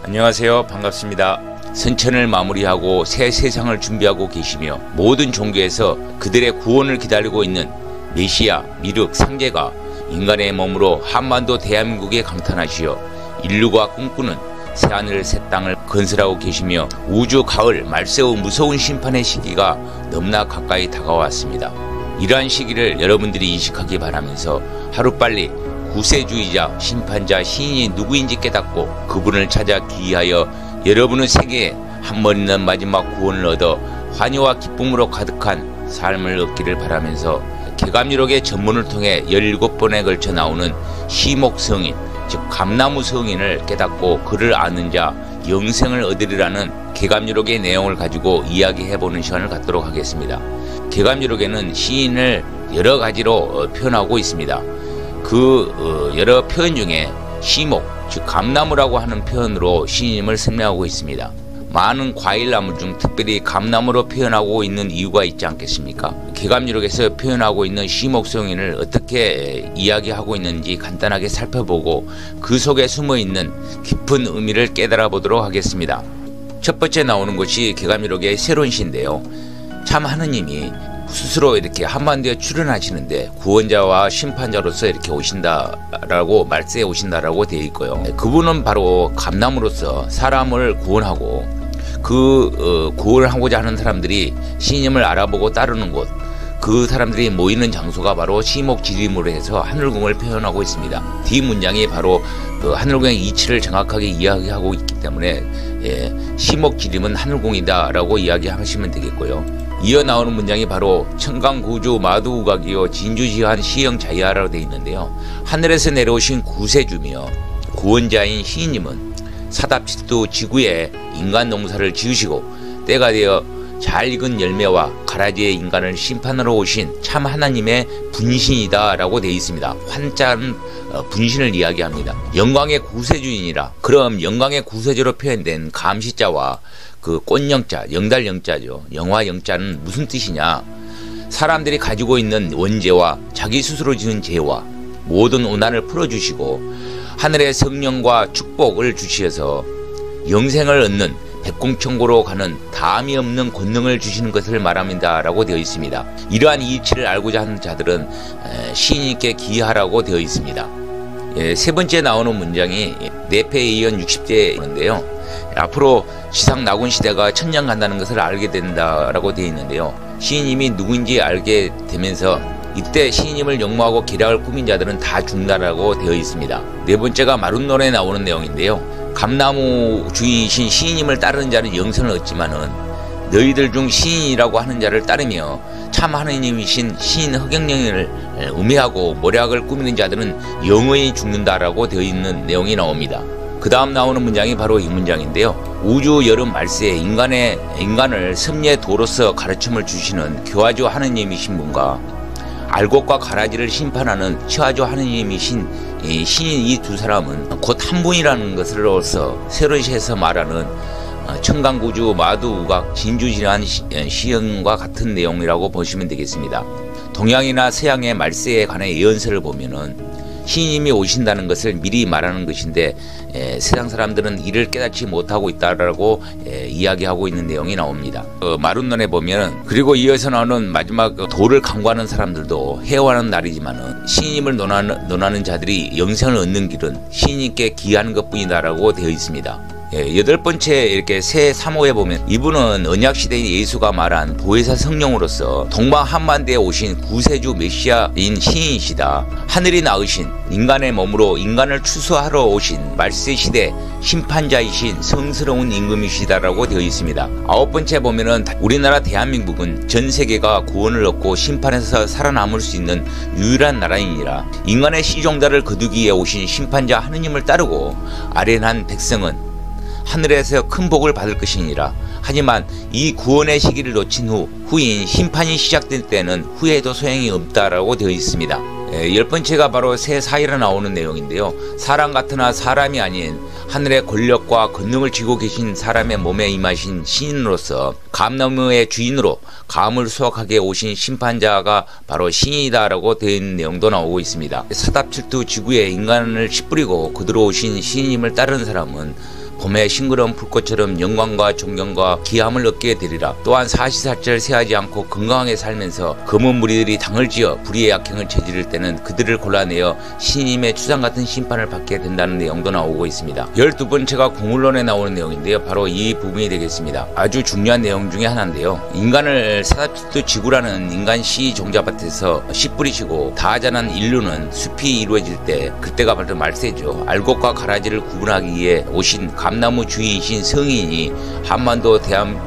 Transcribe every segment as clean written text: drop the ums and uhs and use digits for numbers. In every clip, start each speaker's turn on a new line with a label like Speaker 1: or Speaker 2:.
Speaker 1: 안녕하세요. 반갑습니다. 선천을 마무리하고 새 세상을 준비하고 계시며 모든 종교에서 그들의 구원을 기다리고 있는 메시아, 미륵, 상제가 인간의 몸으로 한반도 대한민국에 강탄하시어 인류가 꿈꾸는 새하늘 새 땅을 건설하고 계시며 우주 가을 말세우 무서운 심판의 시기가 너무나 가까이 다가왔습니다. 이러한 시기를 여러분들이 인식하기 바라면서 하루빨리 구세주이자 심판자 시인이 누구인지 깨닫고 그분을 찾아 기이하여 여러분의 세계에 한 번 있는 마지막 구원을 얻어 환희와 기쁨으로 가득한 삶을 얻기를 바라면서 개감유록의 전문을 통해 17번에 걸쳐 나오는 시목성인, 즉 감나무 성인을 깨닫고 그를 아는 자 영생을 얻으리라는 개감유록의 내용을 가지고 이야기해보는 시간을 갖도록 하겠습니다. 개감유록에는 시인을 여러 가지로 표현하고 있습니다. 여러 표현 중에 시목, 즉 감나무라고 하는 표현으로 시인임을 설명하고 있습니다. 많은 과일나무 중 특별히 감나무로 표현하고 있는 이유가 있지 않겠습니까? 개감유록에서 표현하고 있는 시목성인을 어떻게 이야기하고 있는지 간단하게 살펴보고 그 속에 숨어있는 깊은 의미를 깨달아 보도록 하겠습니다. 첫 번째 나오는 것이 개감유록의 새로운 시인데요. 참 하느님이 스스로 이렇게 한반도에 출현하시는데 구원자와 심판자로서 이렇게 오신다라고 말세에 오신다라고 되어 있고요. 그분은 바로 감나무로서 사람을 구원하고 구원을 하고자 하는 사람들이 신임을 알아보고 따르는 곳, 그 사람들이 모이는 장소가 바로 시목지림으로 해서 하늘궁을 표현하고 있습니다. 뒷문장이 바로 하늘궁의 이치를 정확하게 이야기하고 있기 때문에 시목지림은 하늘궁이다 라고 이야기하시면 되겠고요. 이어 나오는 문장이 바로 청강구주 마두우각이요 진주지한 시영자이하라고 되어 있는데요. 하늘에서 내려오신 구세주며 구원자인 시인님은 사답칠두 지구에 인간 농사를 지으시고 때가 되어 잘 익은 열매와 가라지의 인간을 심판하러 오신 참 하나님의 분신이다 라고 되어 있습니다. 환자는 분신을 이야기합니다. 영광의 구세주이니라. 그럼 영광의 구세주로 표현된 감시자와 그 꽃영자, 영달영자죠. 영화영자는 무슨 뜻이냐? 사람들이 가지고 있는 원죄와 자기 스스로 지은 죄와 모든 오난을 풀어주시고 하늘의 성령과 축복을 주시어서 영생을 얻는 백공천고로 가는 다함이 없는 권능을 주시는 것을 말합니다 라고 되어 있습니다. 이러한 이치를 알고자 하는 자들은 시인님께 기하라고 되어 있습니다. 세 번째 나오는 문장이 네페이언 60제인데요. 앞으로 지상 낙원 시대가 천년 간다는 것을 알게 된다라고 되어 있는데요. 시인님이 누구인지 알게 되면서 이때 시인님을 영모하고 기락을 꾸민 자들은 다 죽는다라고 되어 있습니다. 네 번째가 마룬론에 나오는 내용인데요. 감나무 주이신 시인님을 따르는 자는 영생을 얻지만은 너희들 중 시인이라고 하는 자를 따르며 참 하느님이신 시인 흑영령을 음해하고 모략을 꾸미는 자들은 영원히 죽는다라고 되어 있는 내용이 나옵니다. 그 다음 나오는 문장이 바로 이 문장인데요. 우주 여름 말세에 인간을 섭리의 도로서 가르침을 주시는 교화주 하느님이신 분과 알곡과 가라지를 심판하는 치화주 하느님이신 신인 이 두 사람은 곧 한 분이라는 것으로서 새로이 해서 말하는 청강구주 마두우각 진주지한 시형과 같은 내용이라고 보시면 되겠습니다. 동양이나 서양의 말세에 관한 예언서를 보면은 시인님이 오신다는 것을 미리 말하는 것인데 세상 사람들은 이를 깨닫지 못하고 있다라고 이야기하고 있는 내용이 나옵니다. 마룬론에 보면 그리고 이어서 나오는 마지막 도를 강구하는 사람들도 해오하는 날이지만은 시인님을 논하는 자들이 영생을 얻는 길은 시인님께 기하는 것뿐이다라고 되어 있습니다. 여덟 번째 이렇게 새 3호에 보면 이분은 언약시대인 예수가 말한 보혜사 성령으로서 동방 한반도에 오신 구세주 메시아인 시인이시다. 하늘이 낳으신 인간의 몸으로 인간을 추수하러 오신 말세시대 심판자이신 성스러운 임금이시다라고 되어 있습니다. 아홉 번째 보면은 우리나라 대한민국은 전 세계가 구원을 얻고 심판에서 살아남을 수 있는 유일한 나라이니라. 인간의 시종자를 거두기 위해 오신 심판자 하느님을 따르고 아련한 백성은 하늘에서 큰 복을 받을 것이니라. 하지만 이 구원의 시기를 놓친 후인 심판이 시작될 때는 후에도 소용이 없다라고 되어 있습니다. 열 번째가 바로 새 사이로 나오는 내용인데요. 사람 같으나 사람이 아닌 하늘의 권력과 권능을 쥐고 계신 사람의 몸에 임하신 신인으로서 감나무의 주인으로 감을 수확하게 오신 심판자가 바로 신이다라고 되어 있는 내용도 나오고 있습니다. 사답칠두 지구에 인간을 씨뿌리고 그대로 오신 신임을 따르는 사람은 봄의 싱그러운 불꽃처럼 영광과 존경과 기함을 얻게 되리라. 또한 사시사철 세하지 않고 건강하게 살면서 검은 무리들이 당을 지어 불의의 악행을 저지를 때는 그들을 골라내어 신임의 추상 같은 심판을 받게 된다는 내용도 나오고 있습니다. 12번째가 공울론에 나오는 내용인데요. 바로 이 부분이 되겠습니다. 아주 중요한 내용 중에 하나인데요. 인간을 사다필투 지구라는 인간 씨 종자밭에서 씨 뿌리시고 다 자란 인류는 숲이 이루어질 때 그때가 바로 말세죠. 알곡과 가라지를 구분하기 위해 오신 감나무 주인이신 성인이 한반도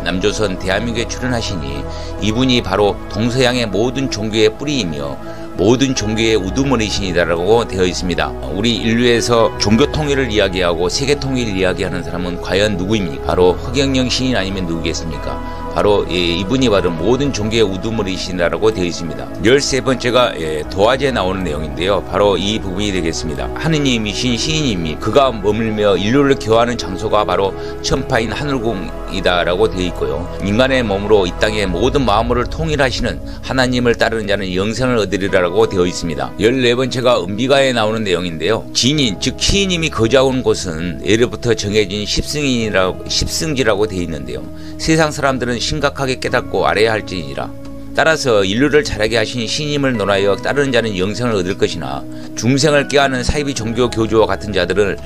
Speaker 1: 남조선 대한민국에 출현하시니 이분이 바로 동서양의 모든 종교의 뿌리이며 모든 종교의 우두머리신이다라고 되어 있습니다. 우리 인류에서 종교 통일을 이야기하고 세계 통일을 이야기하는 사람은 과연 누구입니까? 바로 허경영 시인 아니면 누구겠습니까? 바로 이분이 바로 모든 종교의 우두머리신이라고 되어 있습니다. 13번째가 도화지에 나오는 내용인데요. 바로 이 부분이 되겠습니다. 하느님이신 시인님이 그가 머물며 인류를 교화하는 장소가 바로 천파인 하늘궁이다라고 되어 있고요. 인간의 몸으로 이 땅의 모든 마음을 통일하시는 하나님을 따르는 자는 영생을 얻으리라고 되어 있습니다. 14번째가 은비가에 나오는 내용인데요. 진인 즉 시인님이 거주하는 곳은 예로부터 정해진 십승지라고 되어 있는데요. 세상 사람들은 심각하게 깨닫고 알아야 할지니라. 따라서 인류를 자라게 하신 신임을 논하여 따르는 자는 영생을 얻을 것이나 중생을 깨하는 사이비 종교 교주와 같은 자들을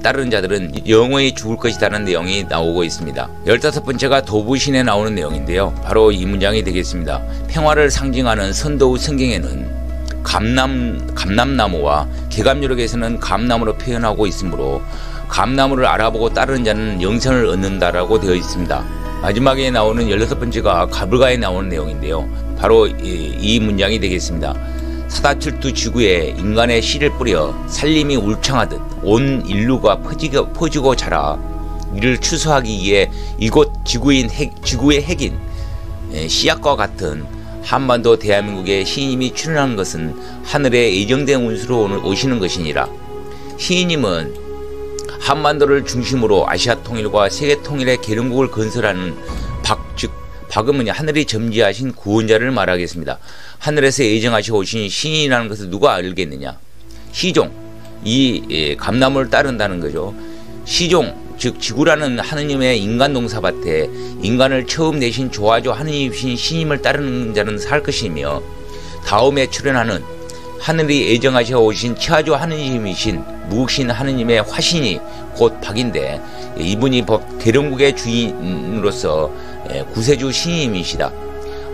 Speaker 1: 따르는 자들은 영원히 죽을 것이라는 내용이 나오고 있습니다. 15번째가 도부신에 나오는 내용인데요. 바로 이 문장이 되겠습니다. 평화를 상징하는 선도우 성경에는 감람나무와 개감유록에서는 감나무로 표현하고 있으므로 감나무를 알아보고 따르는 자는 영생을 얻는다라고 되어 있습니다. 마지막에 나오는 16번째가 가불가에 나오는 내용인데요. 바로 이 문장이 되겠습니다. 사다칠투 지구에 인간의 씨를 뿌려 살림이 울창하듯 온 인류가 퍼지고 자라 이를 추수하기 위해 이곳 지구의 핵인 씨앗과 같은 한반도 대한민국에 시인님이 출현한 것은 하늘의 예정된 운수로 오시는 것이니라. 시인님은 한반도를 중심으로 아시아 통일과 세계 통일의 계룡국을 건설하는 박은 하늘이 점지하신 구원자를 말하겠습니다. 하늘에서 예정하시고 오신 신이라는 것을 누가 알겠느냐? 시종, 이 감나무를 따른다는 거죠. 시종, 즉 지구라는 하느님의 인간 농사밭에 인간을 처음 내신 조화조 하느님이신 신임을 따르는 자는 살 것이며 다음에 출현하는 하늘이 예정하셔 오신 치아조 하느님이신 무국신 하느님의 화신이 곧 박인데 이분이 계룡국의 주인으로서 구세주 신임이시다.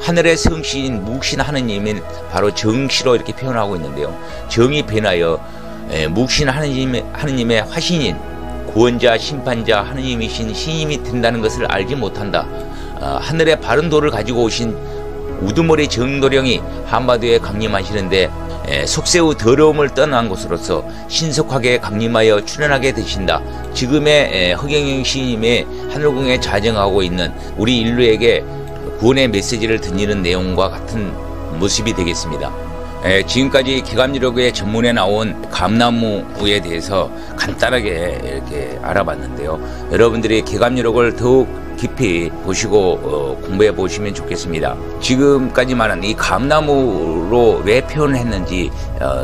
Speaker 1: 하늘의 성씨인 무국신 하느님은 바로 정씨로 이렇게 표현하고 있는데요. 정이 변하여 무국신 하느님의 화신인 구원자 심판자 하느님이신 신임이 된다는 것을 알지 못한다. 하늘의 바른 도를 가지고 오신 우두머리 정도령이 한반도에 강림하시는데 속세의 더러움을 떠난 곳으로서 신속하게 강림하여 출현하게 되신다. 지금의 허경영 시인님의 하늘궁에 자정하고 있는 우리 인류에게 구원의 메시지를 드리는 내용과 같은 모습이 되겠습니다. 지금까지 기감유록의 전문에 나온 감나무에 대해서 간단하게 이렇게 알아봤는데요. 여러분들이 기감유록을 더욱 깊이 보시고 공부해 보시면 좋겠습니다. 지금까지 말한 이 감나무로 왜 표현했는지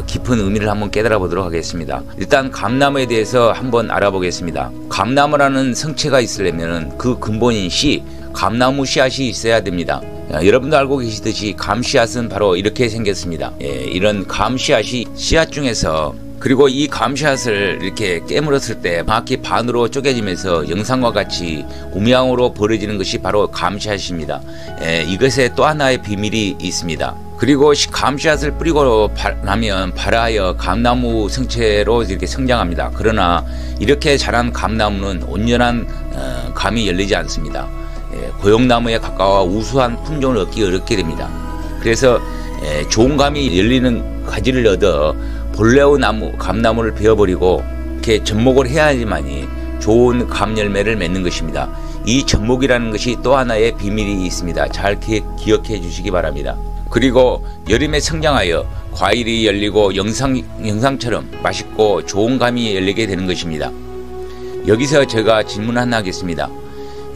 Speaker 1: 깊은 의미를 한번 깨달아 보도록 하겠습니다. 일단 감나무에 대해서 한번 알아보겠습니다. 감나무라는 성체가 있으려면 그 근본인 씨, 감나무 씨앗이 있어야 됩니다. 여러분도 알고 계시듯이 감씨앗은 바로 이렇게 생겼습니다. 이런 감씨앗이 씨앗 중에서 그리고 이 감씨앗을 이렇게 깨물었을 때 정확히 반으로 쪼개지면서 영상과 같이 음양으로 벌어지는 것이 바로 감씨앗입니다. 이것에 또 하나의 비밀이 있습니다. 그리고 감씨앗을 뿌리고 나면 발하여 감나무 성체로 이렇게 성장합니다. 그러나 이렇게 자란 감나무는 온전한 감이 열리지 않습니다. 고용나무에 가까워 우수한 품종을 얻기 어렵게 됩니다. 그래서 좋은 감이 열리는 가지를 얻어 본래의 감나무를 베어버리고 이렇게 접목을 해야지만이 좋은 감 열매를 맺는 것입니다. 이 접목이라는 것이 또 하나의 비밀이 있습니다. 잘 기억해 주시기 바랍니다. 그리고 여름에 성장하여 과일이 열리고 영상처럼 맛있고 좋은 감이 열리게 되는 것입니다. 여기서 제가 질문 하나 하겠습니다.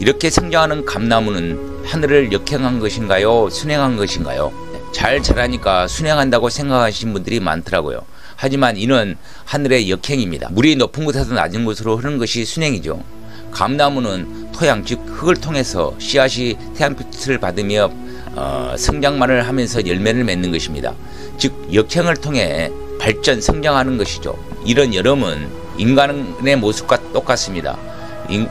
Speaker 1: 이렇게 성장하는 감나무는 하늘을 역행한 것인가요? 순행한 것인가요? 잘 자라니까 순행한다고 생각하시는 분들이 많더라고요. 하지만 이는 하늘의 역행입니다. 물이 높은 곳에서 낮은 곳으로 흐르는 것이 순행이죠. 감나무는 토양 즉 흙을 통해서 씨앗이 태양빛을 받으며 성장만을 하면서 열매를 맺는 것입니다. 즉 역행을 통해 발전 성장하는 것이죠. 이런 여름은 인간의 모습과 똑같습니다.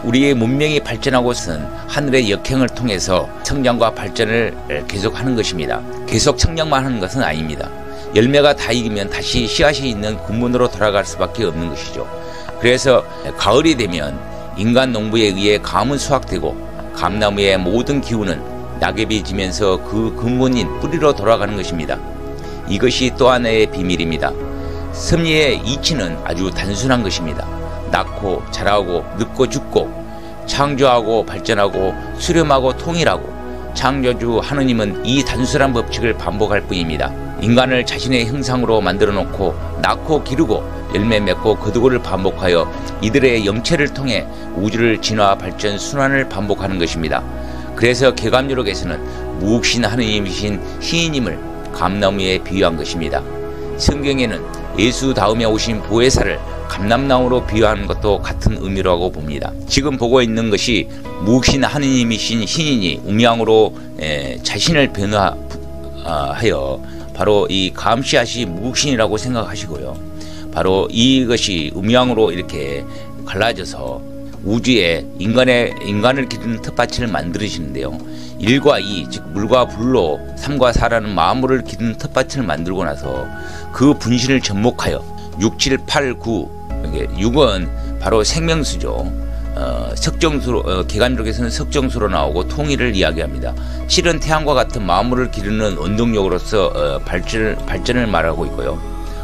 Speaker 1: 우리의 문명이 발전하고선 하늘의 역행을 통해서 성장과 발전을 계속하는 것입니다. 계속 성장만 하는 것은 아닙니다. 열매가 다 익으면 다시 씨앗이 있는 군문으로 돌아갈 수밖에 없는 것이죠. 그래서 가을이 되면 인간 농부에 의해 감은 수확되고 감나무의 모든 기운은 낙엽이 지면서 그 근본인 뿌리로 돌아가는 것입니다. 이것이 또 하나의 비밀입니다. 섭리의 이치는 아주 단순한 것입니다. 낳고 자라고 늙고 죽고 창조하고 발전하고 수렴하고 통일하고 창조주 하느님은 이 단순한 법칙을 반복할 뿐입니다. 인간을 자신의 형상으로 만들어 놓고 낳고 기르고 열매 맺고 거두고를 반복하여 이들의 영체를 통해 우주를 진화 발전 순환을 반복하는 것입니다. 그래서 개감유록에서는 무욱신 하느님이신 신임을 감나무에 비유한 것입니다. 성경에는 예수 다음에 오신 보혜사를 감람나무로 비유하는 것도 같은 의미라고 봅니다. 지금 보고 있는 것이 무욱신 하느님이신 신인이 음양으로 자신을 변화하여 바로 이 감씨앗이 무욱신이라고 생각하시고요. 바로 이것이 음양으로 이렇게 갈라져서 우주에 인간을 기르는 텃밭을 만들으시는데요. 1과 2, 즉 물과 불로 3과 4라는 마물을 기르는 텃밭을 만들고 나서 그 분신을 접목하여 6, 7, 8, 9 6은 바로 생명수죠. 석정수로 개간유록에서는 석정수로 나오고 통일을 이야기합니다. 7은 태양과 같은 마물을 기르는 원동력으로서 발전을 말하고 있고요.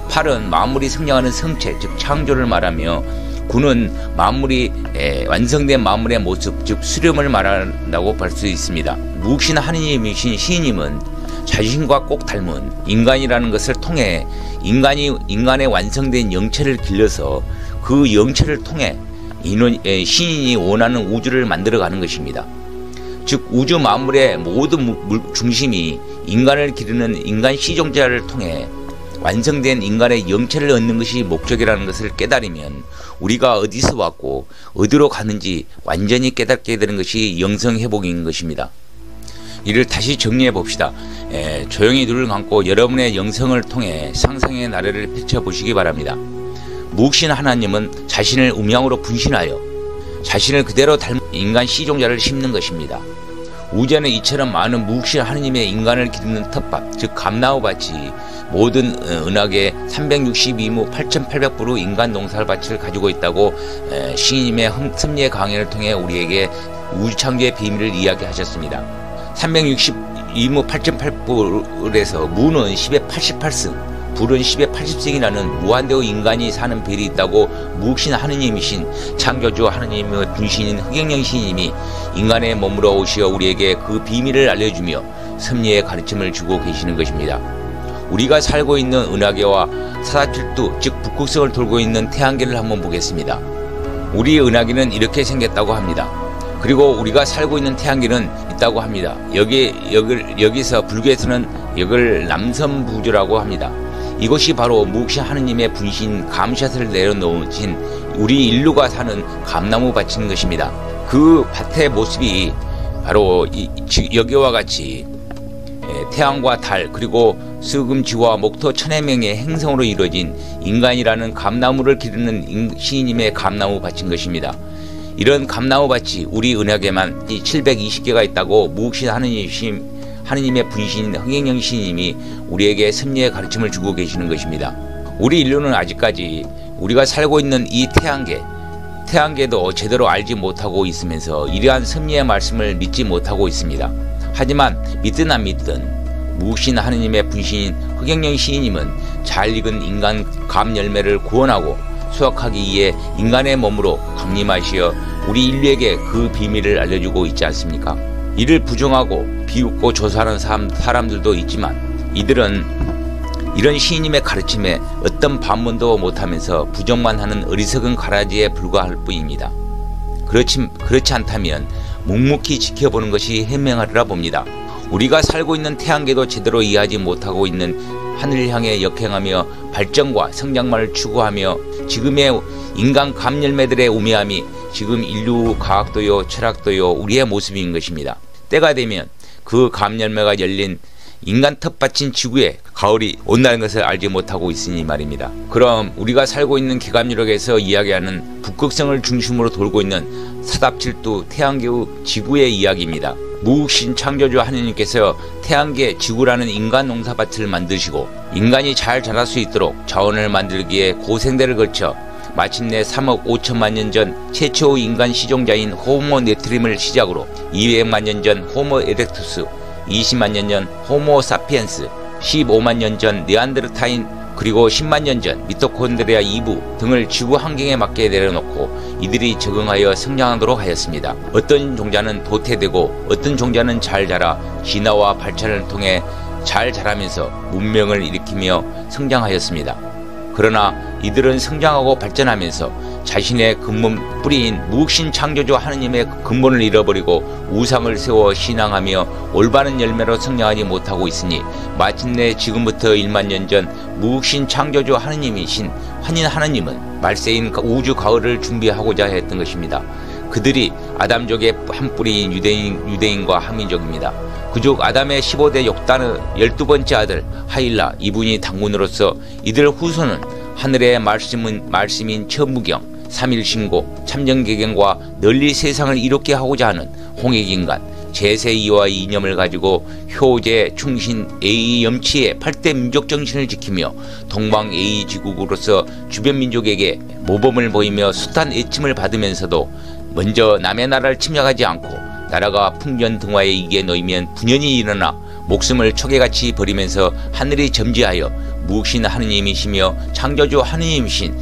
Speaker 1: 8은 마물이 성장하는 성체 즉 창조를 말하며 9는 마물이 완성된 마물의 모습 즉 수렴을 말한다고 볼 수 있습니다. 무욱신 하느님이신 신임은 자신과 꼭 닮은 인간이라는 것을 통해 인간의 완성된 영체를 길러서 그 영체를 통해 신인이 원하는 우주를 만들어가는 것입니다. 즉 우주 만물의 모든 중심이 인간을 기르는 인간 시종자를 통해 완성된 인간의 영체를 얻는 것이 목적이라는 것을 깨달으면 우리가 어디서 왔고 어디로 가는지 완전히 깨닫게 되는 것이 영성회복인 것입니다. 이를 다시 정리해 봅시다. 조용히 눈을 감고 여러분의 영성을 통해 상상의 나래를 펼쳐보시기 바랍니다. 무욱신 하나님은 자신을 음양으로 분신하여 자신을 그대로 닮은 인간 시종자를 심는 것입니다. 우주에는 이처럼 많은 무욱신 하느님의 인간을 기르는 텃밭 즉 감나무밭이 모든 은하계 362무 8800부로 인간 농사밭을 가지고 있다고 신님의 섭리의 강연을 통해 우리에게 우주창조의 비밀을 이야기하셨습니다. 362무 8800불에서 무는 10의 88승 불은 10의 80승이라는 무한대의 인간이 사는 별이 있다고 무욱신 하느님이신 창조주 하느님의 분신인 흑영령 신님이 인간의 몸으로 오시어 우리에게 그 비밀을 알려주며 섭리의 가르침을 주고 계시는 것입니다. 우리가 살고 있는 은하계와 사다칠두 즉 북극성을 돌고 있는 태양계를 한번 보겠습니다. 우리 은하계는 이렇게 생겼다고 합니다. 그리고 우리가 살고 있는 태양계는 있다고 합니다. 여기서 불교에서는 이걸 남선부주라고 합니다. 이것이 바로 무욱신 하느님의 분신 감샷을 내려놓으신 우리 인류가 사는 감나무 밭인 것입니다. 그 밭의 모습이 바로 여기와 같이 태양과 달 그리고 수금지와 목토 천해명의 행성으로 이루어진 인간이라는 감나무를 기르는 신님의 감나무 밭인 것입니다. 이런 감나무 밭이 우리 은하계만 720개가 있다고 무욱신 하느님의 분신인 흥행령 신님이 우리에게 섭리의 가르침을 주고 계시는 것입니다. 우리 인류는 아직까지 우리가 살고 있는 이 태양계도 제대로 알지 못하고 있으면서 이러한 섭리의 말씀을 믿지 못하고 있습니다. 하지만 믿든 안 믿든 무욱신 하느님의 분신인 흑영령 시인님은 잘 익은 인간 감 열매를 구원하고 수확하기 위해 인간의 몸으로 강림하시어 우리 인류에게 그 비밀을 알려주고 있지 않습니까? 이를 부정하고 비웃고 조사하는 사람들도 있지만 이들은 이런 시인님의 가르침에 어떤 반문도 못하면서 부정만 하는 어리석은 가라지에 불과할 뿐입니다. 그렇지 않다면 묵묵히 지켜보는 것이 현명하리라 봅니다. 우리가 살고 있는 태양계도 제대로 이해하지 못하고 있는 하늘을 향해 역행하며 발전과 성장만을 추구하며 지금의 인간 감열매들의 우매함이 지금 인류 과학도요 철학도요 우리의 모습인 것입니다. 때가 되면 그 감열매가 열린 인간 텃밭인 지구에 가을이 온다는 것을 알지 못하고 있으니 말입니다. 그럼 우리가 살고 있는 기감유력에서 이야기하는 북극성을 중심으로 돌고 있는 사답칠두 태양계의 지구의 이야기입니다. 무욱신 창조주 하느님께서 태양계 지구라는 인간 농사밭을 만드시고 인간이 잘 자랄 수 있도록 자원을 만들기에 고생대를 거쳐 마침내 3억 5천만 년 전 최초의 인간 시종자인 호모 네트림을 시작으로 200만 년 전 호모 에렉투스, 20만 년 전 호모 사피엔스, 15만 년 전 네안데르타인, 그리고 10만 년 전 미토콘드리아 2부 등을 지구 환경에 맞게 내려놓고 이들이 적응하여 성장하도록 하였습니다. 어떤 종자는 도태되고 어떤 종자는 잘 자라 진화와 발전을 통해 잘 자라면서 문명을 일으키며 성장하였습니다. 그러나 이들은 성장하고 발전하면서 자신의 근본 뿌리인 무욱신 창조주 하느님의 근본을 잃어버리고 우상을 세워 신앙하며 올바른 열매로 성장하지 못하고 있으니 마침내 지금부터 1만 년 전 무욱신 창조주 하느님이신 환인 하느님은 말세인 우주 가을을 준비하고자 했던 것입니다. 그들이 아담족의 한 뿌리인 유대인과 한민족입니다. 그족 아담의 15대 욕단의 12번째 아들 하일라, 이분이 당군으로서 이들 후손은 하늘의 말씀인 천부경, 삼일신고, 참정개경과 널리 세상을 이롭게 하고자 하는 홍익인간, 제세이와 이념을 가지고 효제, 충신, 예의, 염치의 8대 민족정신을 지키며 동방예의지국으로서 주변 민족에게 모범을 보이며 숱한 애침을 받으면서도 먼저 남의 나라를 침략하지 않고 나라가 풍전등화에 이기에 놓이면 분연히 일어나 목숨을 초계같이 버리면서 하늘이 점지하여 무욱신 하느님이시며 창조주 하느님이신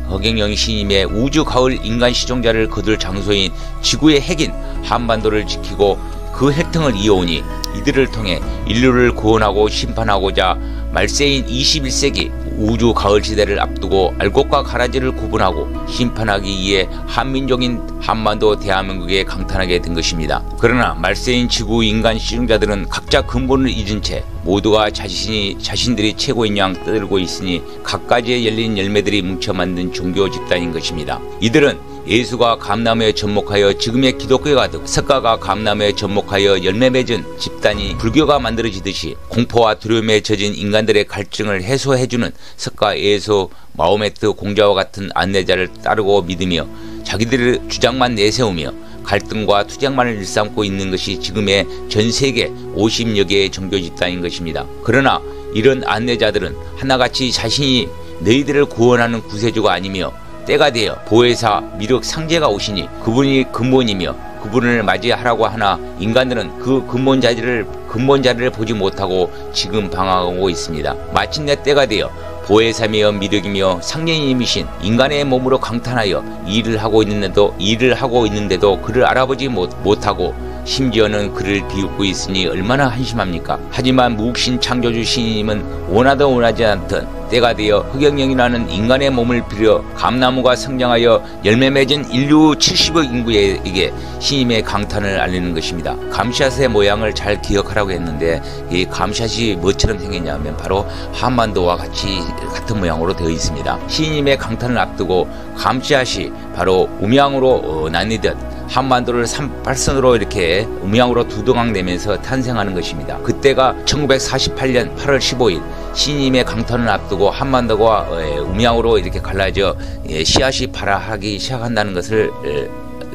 Speaker 1: 허경영 신임의 우주 가을 인간 시종자를 거둘 장소인 지구의 핵인 한반도를 지키고 그 혈통을 이어오니 이들을 통해 인류를 구원하고 심판하고자 말세인 21세기 우주 가을 시대를 앞두고 알곡과 가라지를 구분하고 심판하기 위해 한민족인 한반도 대한민국에 강탄하게 된 것입니다. 그러나 말세인 지구 인간 시종자들은 각자 근본을 잊은 채 모두가 자신들이 최고인 양 떠들고 있으니 각가지의 열린 열매들이 뭉쳐 만든 종교 집단인 것입니다. 이들은 예수가 감나무에 접목하여 지금의 기독교가 되고 석가가 감나무에 접목하여 열매 맺은 집단이 불교가 만들어지듯이 공포와 두려움에 젖은 인간들의 갈증을 해소해주는 석가, 예수, 마호메트, 공자와 같은 안내자를 따르고 믿으며 자기들의 주장만 내세우며 갈등과 투쟁만을 일삼고 있는 것이 지금의 전 세계 50여 개의 종교 집단인 것입니다. 그러나 이런 안내자들은 하나같이 자신이 너희들을 구원하는 구세주가 아니며 때가 되어 보혜사 미륵 상제가 오시니 그분이 근본이며 그분을 맞이하라고 하나 인간들은 그 근본자리를 보지 못하고 지금 방황하고 있습니다. 마침내 때가 되어 보혜사며 미륵이며 상제님이신 인간의 몸으로 강탄하여 일을 하고 있는데도 그를 알아보지 못하고 심지어는 그를 비웃고 있으니 얼마나 한심합니까? 하지만 무욱신 창조주 신님은 원하든 원하지 않든 때가 되어 흑영령이라는 인간의 몸을 빌려 감나무가 성장하여 열매 맺은 인류 70억 인구에게 신님의 강탄을 알리는 것입니다. 감샷의 모양을 잘 기억하라고 했는데 이 감샷이 뭐처럼 생겼냐면 바로 한반도와 같은 모양으로 되어 있습니다. 신님의 강탄을 앞두고 감샷이 바로 음양으로 나뉘듯 한반도를 38선으로 이렇게 음양으로 두동강 내면서 탄생하는 것입니다. 그때가 1948년 8월 15일 신임의 강탄을 앞두고 한반도가 음양으로 이렇게 갈라져 씨앗이 발화하기 시작한다는 것을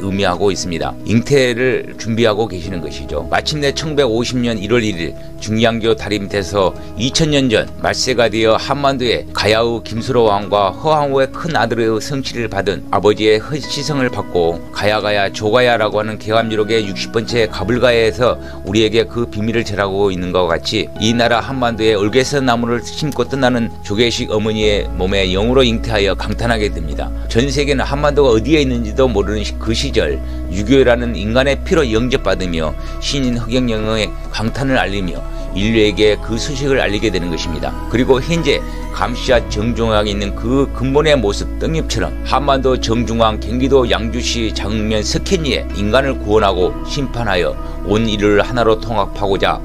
Speaker 1: 의미하고 있습니다. 잉태를 준비하고 계시는 것이죠. 마침내 1950년 1월 1일 중량교 다리 밑에서 2000년 전 말세가 되어 한반도에 가야의 김수로 왕과 허황후의 큰 아들의 성취를 받은 아버지의 시성을 받고 가야가야 조가야라고 하는 계감유록의 60번째 가불가야에서 우리에게 그 비밀을 전하고 있는 것과 같이 이 나라 한반도에 얼개선 나무를 심고 떠나는 조계식 어머니의 몸에 영으로 잉태하여 강탄하게 됩니다. 전 세계는 한반도가 어디에 있는지도 모르는 그 시절 유교라는 인간의 피로 영접받으며 신인 흑영령의 강탄을 알리며 인류에게 그 소식을 알리게 되는 것입니다. 그리고 현재 감시와 정중앙에 있는 그 근본의 모습 떡잎처럼 한반도 정중앙 경기도 양주시 장면 석현리에 인간을 구원하고 심판하여 온 인류를 하나로 통합하고자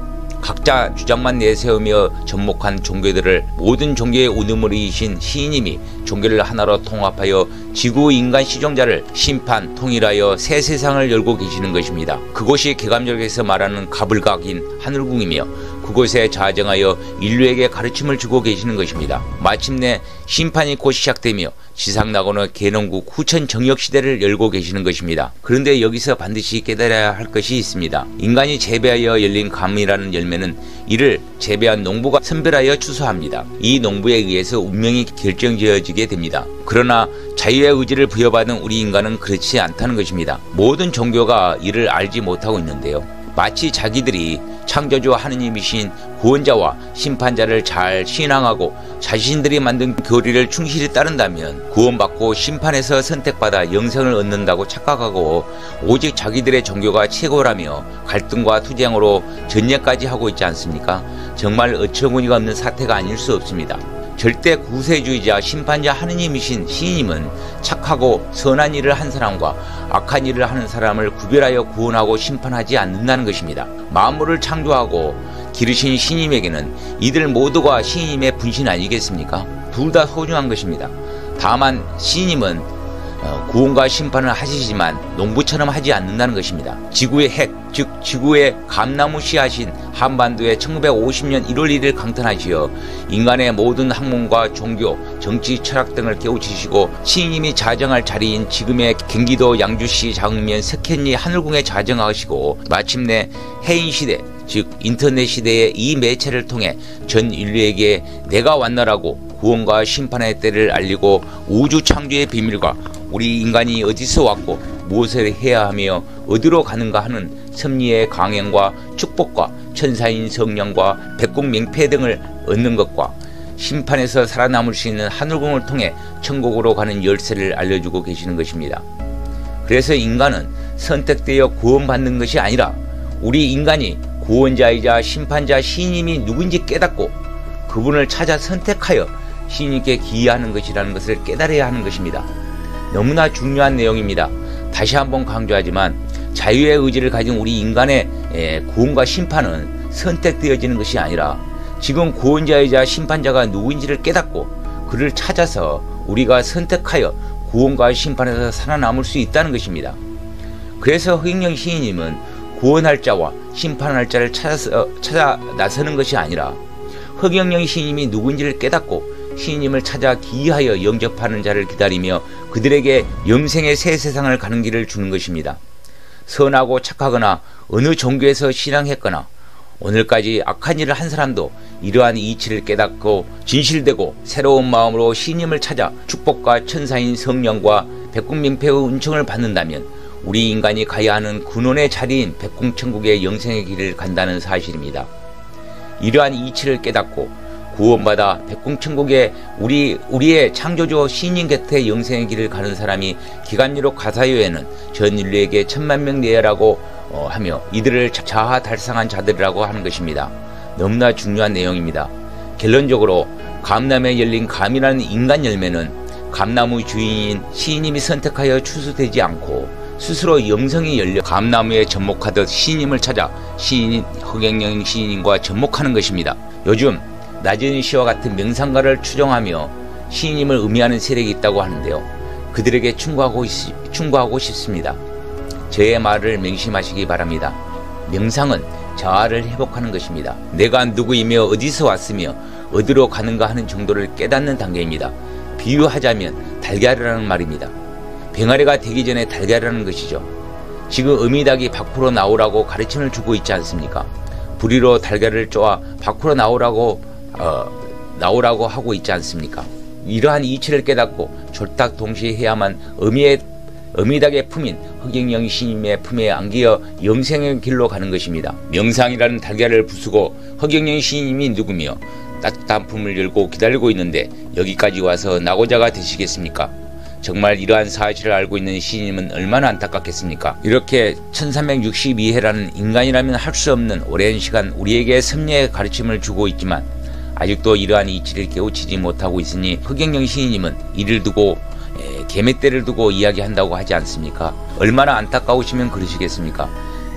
Speaker 1: 각자 주장만 내세우며 접목한 종교들을 모든 종교의 우두머리이신 시인님이 종교를 하나로 통합하여 지구 인간 시종자를 심판, 통일하여 새 세상을 열고 계시는 것입니다. 그곳이 개감절에서 말하는 가불각인 하늘궁이며 그곳에 자정하여 인류에게 가르침을 주고 계시는 것입니다. 마침내 심판이 곧 시작되며 지상낙원의 개농국 후천 정역시대를 열고 계시는 것입니다. 그런데 여기서 반드시 깨달아야 할 것이 있습니다. 인간이 재배하여 열린 감이라는 열매는 이를 재배한 농부가 선별하여 추수합니다. 이 농부에 의해서 운명이 결정지어지게 됩니다. 그러나 자유의 의지를 부여받은 우리 인간은 그렇지 않다는 것입니다. 모든 종교가 이를 알지 못하고 있는데요. 마치 자기들이 창조주 하느님이신 구원자와 심판자를 잘 신앙하고 자신들이 만든 교리를 충실히 따른다면 구원받고 심판에서 선택받아 영생을 얻는다고 착각하고 오직 자기들의 종교가 최고라며 갈등과 투쟁으로 전쟁까지 하고 있지 않습니까? 정말 어처구니가 없는 사태가 아닐 수 없습니다. 절대 구세주의자 심판자 하느님이신 시인님은 착하고 선한 일을 한 사람과 악한 일을 하는 사람을 구별하여 구원하고 심판하지 않는다는 것입니다. 만물을 창조하고 기르신 시인님에게는 이들 모두가 시인님의 분신 아니겠습니까? 둘 다 소중한 것입니다. 다만 시인님은 구원과 심판을 하시지만 농부처럼 하지 않는다는 것입니다. 지구의 핵, 즉 지구의 감나무 씨앗인 한반도에 1950년 1월 1일 강탄하시어 인간의 모든 학문과 종교, 정치, 철학 등을 깨우치시고 시인님이 자정할 자리인 지금의 경기도 양주시 장면 석현리 하늘궁에 자정하시고 마침내 해인시대, 즉 인터넷 시대의 이 매체를 통해 전 인류에게 내가 왔나라고 구원과 심판의 때를 알리고 우주 창조의 비밀과 우리 인간이 어디서 왔고 무엇을 해야 하며 어디로 가는가 하는 섭리의 강행과 축복과 천사인 성령과 백국 명패 등을 얻는 것과 심판에서 살아남을 수 있는 하늘궁을 통해 천국으로 가는 열쇠를 알려주고 계시는 것입니다. 그래서 인간은 선택되어 구원받는 것이 아니라 우리 인간이 구원자이자 심판자 시인님이 누군지 깨닫고 그분을 찾아 선택하여 시인님께 기여하는 것이라는 것을 깨달아야 하는 것입니다. 너무나 중요한 내용입니다. 다시 한번 강조하지만 자유의 의지를 가진 우리 인간의 구원과 심판은 선택되어지는 것이 아니라 지금 구원자이자 심판자가 누구인지를 깨닫고 그를 찾아서 우리가 선택하여 구원과 심판에서 살아남을 수 있다는 것입니다. 그래서 허경영 시인님은 구원할 자와 심판할 자를 찾아 나서는 것이 아니라 허경영 시인님이 누구인지를 깨닫고 시인님을 찾아 기이하여 영접하는 자를 기다리며 그들에게 영생의 새 세상을 가는 길을 주는 것입니다. 선하고 착하거나 어느 종교에서 신앙했거나 오늘까지 악한 일을 한 사람도 이러한 이치를 깨닫고 진실되고 새로운 마음으로 시인님을 찾아 축복과 천사인 성령과 백국명패의 은총을 받는다면 우리 인간이 가야 하는 근원의 자리인 백궁천국의 영생의 길을 간다는 사실입니다. 이러한 이치를 깨닫고 구원받아 백궁천국에 우리의 창조주 시인님 곁에 영생의 길을 가는 사람이 기간유록 가사요에는 전 인류에게 10,000,000명 내야라고 하며 이들을 자아 달성한 자들이라고 하는 것입니다. 너무나 중요한 내용입니다. 결론적으로 감남에 열린 감이라는 인간 열매는 감나무 주인인 시인님이 선택하여 추수되지 않고 스스로 영성이 열려 감나무에 접목하듯 시인님을 찾아 시인인 허경영 시인님과 접목하는 것입니다. 요즘 나재인 씨와 같은 명상가를 추종하며 시인님을 의미하는 세력이 있다고 하는데요. 그들에게 충고하고 싶습니다. 저의 말을 명심하시기 바랍니다. 명상은 자아를 회복하는 것입니다. 내가 누구이며 어디서 왔으며 어디로 가는가 하는 정도를 깨닫는 단계입니다. 비유하자면 달걀이라는 말입니다. 병아리가 되기 전에 달걀이라는 것이죠. 지금 어미닭이 밖으로 나오라고 가르침을 주고 있지 않습니까? 부리로 달걀을 쪼아 밖으로 나오라고 하고 있지 않습니까? 이러한 이치를 깨닫고 졸딱 동시에 해야만 어미닭의 품인 허경영 시인님의 품에 안기어 영생의 길로 가는 것입니다. 명상이라는 달걀을 부수고 허경영 시인님이 누구며 따뜻한 품을 열고 기다리고 있는데 여기까지 와서 낙오자가 되시겠습니까? 정말 이러한 사실을 알고 있는 시인님은 얼마나 안타깝겠습니까? 이렇게 1362회라는 인간이라면 할 수 없는 오랜 시간 우리에게 섭리의 가르침을 주고 있지만 아직도 이러한 이치를 깨우치지 못하고 있으니 허경영 시인님은 이를 두고 개멧대를 두고 이야기한다고 하지 않습니까? 얼마나 안타까우시면 그러시겠습니까?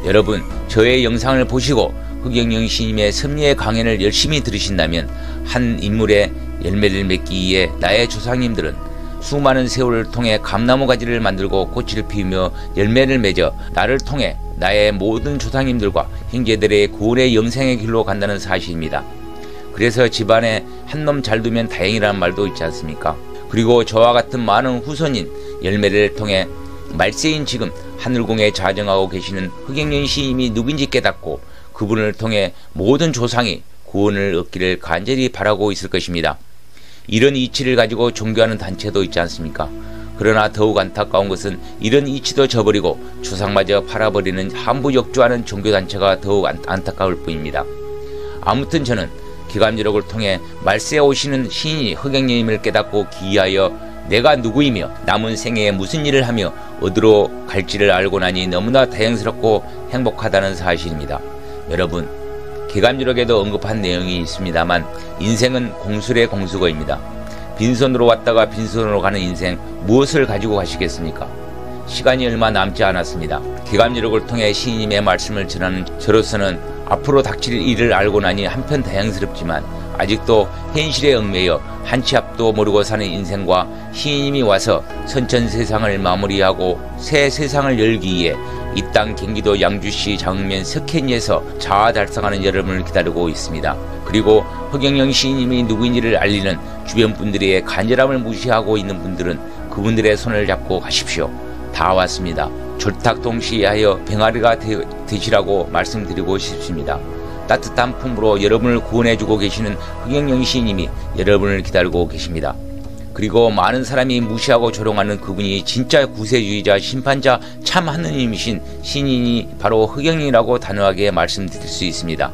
Speaker 1: 여러분, 저의 영상을 보시고 흑영령 시인님의 섭리의 강연을 열심히 들으신다면 한 인물의 열매를 맺기 위해 나의 조상님들은 수많은 세월을 통해 감나무 가지를 만들고 꽃을 피우며 열매를 맺어 나를 통해 나의 모든 조상님들과 형제들의 구원의 영생의 길로 간다는 사실입니다. 그래서 집안에 한 놈 잘 두면 다행이라는 말도 있지 않습니까? 그리고 저와 같은 많은 후손인 열매를 통해 말세인 지금 하늘궁에 자정하고 계시는 흑영령 시인님이 누군지 깨닫고 그분을 통해 모든 조상이 구원을 얻기를 간절히 바라고 있을 것입니다. 이런 이치를 가지고 종교하는 단체도 있지 않습니까? 그러나 더욱 안타까운 것은 이런 이치도 저버리고 조상마저 팔아버리는 함부역주하는 종교단체가 더욱 안타까울 뿐입니다. 아무튼 저는 기감지록을 통해 말세에 오시는 신이 흑영령님을 깨닫고 기이하여 내가 누구이며 남은 생애에 무슨 일을 하며 어디로 갈지를 알고 나니 너무나 다행스럽고 행복하다는 사실입니다. 여러분, 기감지록에도 언급한 내용이 있습니다만 인생은 공술의 공수거입니다. 빈손으로 왔다가 빈손으로 가는 인생 무엇을 가지고 가시겠습니까? 시간이 얼마 남지 않았습니다. 기감지록을 통해 시인님의 말씀을 전하는 저로서는 앞으로 닥칠 일을 알고 나니 한편 다행스럽지만 아직도 현실에 얽매여 한치 앞도 모르고 사는 인생과 시인님이 와서 선천세상을 마무리하고 새 세상을 열기 위해 이 땅 경기도 양주시 장흥면 석현리에서 자아달성하는 여러분을 기다리고 있습니다. 그리고 흑영령 시인님이 누구인지를 알리는 주변 분들의 간절함을 무시하고 있는 분들은 그분들의 손을 잡고 가십시오. 다 왔습니다. 졸탁동시하여 병아리가 되시라고 말씀드리고 싶습니다. 따뜻한 품으로 여러분을 구원해주고 계시는 흑영령 시인님이 여러분을 기다리고 계십니다. 그리고 많은 사람이 무시하고 조롱하는 그분이 진짜 구세주의자 심판자 참 하느님이신 신인이 바로 흑영령이라고 단호하게 말씀드릴 수 있습니다.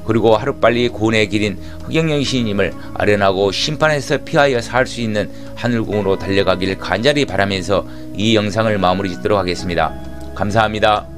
Speaker 1: 그리고 하루빨리 구원의 길인 흑영령 시인님을 아련하고 심판에서 피하여 살 수 있는 하늘궁으로 달려가길 간절히 바라면서 이 영상을 마무리 짓도록 하겠습니다. 감사합니다.